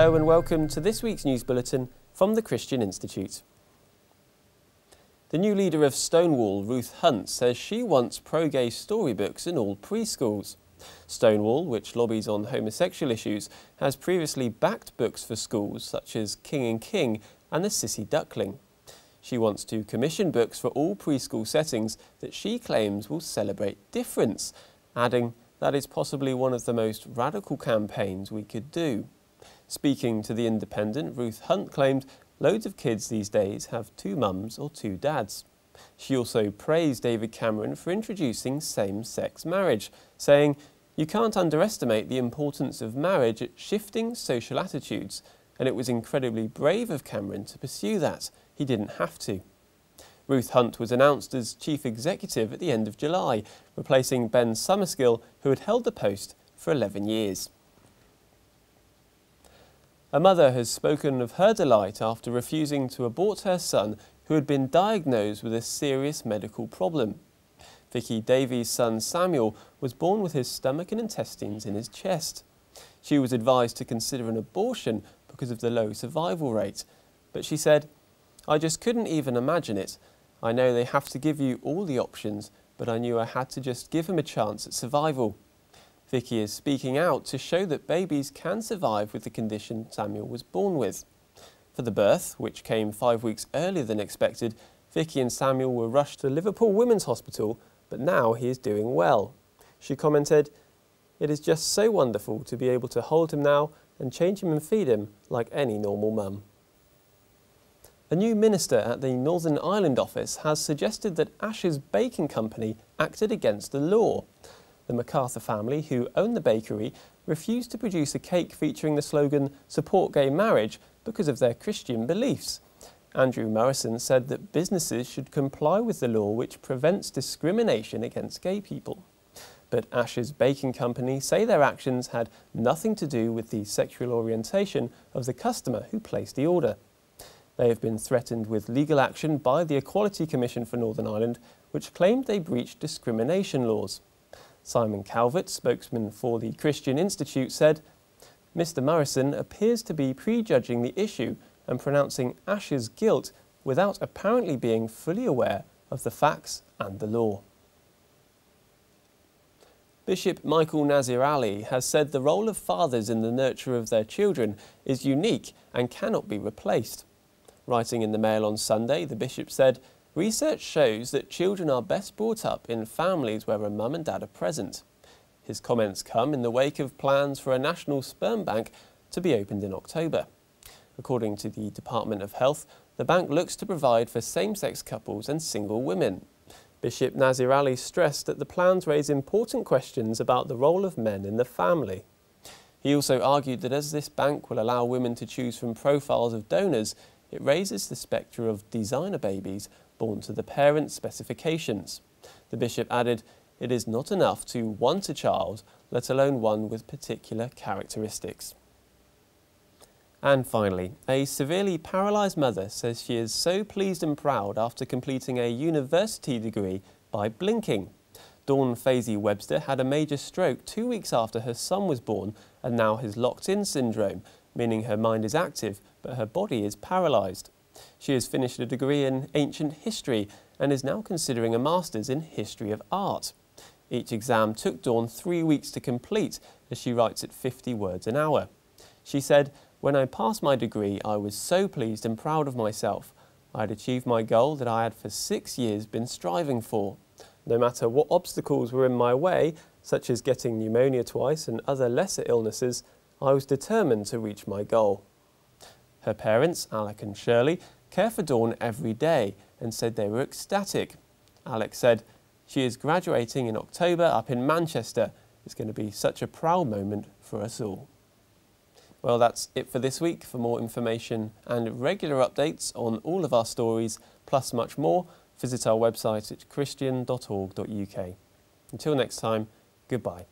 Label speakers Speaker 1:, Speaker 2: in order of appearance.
Speaker 1: Hello and welcome to this week's news bulletin from the Christian Institute. The new leader of Stonewall, Ruth Hunt, says she wants pro-gay storybooks in all preschools. Stonewall, which lobbies on homosexual issues, has previously backed books for schools such as King and King and The Sissy Duckling. She wants to commission books for all preschool settings that she claims will celebrate difference, adding that is possibly one of the most radical campaigns we could do. Speaking to The Independent, Ruth Hunt claimed loads of kids these days have two mums or two dads. She also praised David Cameron for introducing same-sex marriage, saying, "You can't underestimate the importance of marriage at shifting social attitudes, and it was incredibly brave of Cameron to pursue that. He didn't have to." Ruth Hunt was announced as chief executive at the end of July, replacing Ben Summerskill, who had held the post for 11 years. A mother has spoken of her delight after refusing to abort her son, who had been diagnosed with a serious medical problem. Vicky Davies' son Samuel was born with his stomach and intestines in his chest. She was advised to consider an abortion because of the low survival rate, but she said, "I just couldn't even imagine it. I know they have to give you all the options, but I knew I had to just give him a chance at survival." Vicky is speaking out to show that babies can survive with the condition Samuel was born with. For the birth, which came 5 weeks earlier than expected, Vicky and Samuel were rushed to Liverpool Women's Hospital, but now he is doing well. She commented, "It is just so wonderful to be able to hold him now and change him and feed him like any normal mum." A new minister at the Northern Ireland office has suggested that Ash's Baking Company acted against the law. The MacArthur family, who own the bakery, refused to produce a cake featuring the slogan "Support Gay Marriage" because of their Christian beliefs. Andrew Morrison said that businesses should comply with the law which prevents discrimination against gay people. But Ash's Baking Company say their actions had nothing to do with the sexual orientation of the customer who placed the order. They have been threatened with legal action by the Equality Commission for Northern Ireland, which claimed they breached discrimination laws. Simon Calvert, spokesman for the Christian Institute, said, "Mr. Morrison appears to be prejudging the issue and pronouncing Ash's guilt without apparently being fully aware of the facts and the law." Bishop Michael Nazir-Ali has said the role of fathers in the nurture of their children is unique and cannot be replaced. Writing in the Mail on Sunday, the bishop said, "Research shows that children are best brought up in families where a mum and dad are present." His comments come in the wake of plans for a national sperm bank to be opened in October. According to the Department of Health, the bank looks to provide for same-sex couples and single women. Bishop Nazir-Ali stressed that the plans raise important questions about the role of men in the family. He also argued that as this bank will allow women to choose from profiles of donors, it raises the spectre of designer babies born to the parents' specifications. The bishop added, "It is not enough to want a child, let alone one with particular characteristics." And finally, a severely paralysed mother says she is so pleased and proud after completing a university degree by blinking. Dawn Fazey Webster had a major stroke 2 weeks after her son was born and now has locked-in syndrome, meaning her mind is active but her body is paralysed. She has finished a degree in ancient history and is now considering a master's in history of art. Each exam took Dawn 3 weeks to complete as she writes at 50 words an hour. She said, "When I passed my degree, I was so pleased and proud of myself. I had achieved my goal that I had for 6 years been striving for. No matter what obstacles were in my way, such as getting pneumonia twice and other lesser illnesses, I was determined to reach my goal." Her parents, Alec and Shirley, care for Dawn every day and said they were ecstatic. Alec said, "She is graduating in October up in Manchester. It's going to be such a proud moment for us all." Well, that's it for this week. For more information and regular updates on all of our stories, plus much more, visit our website at christian.org.uk. Until next time, goodbye.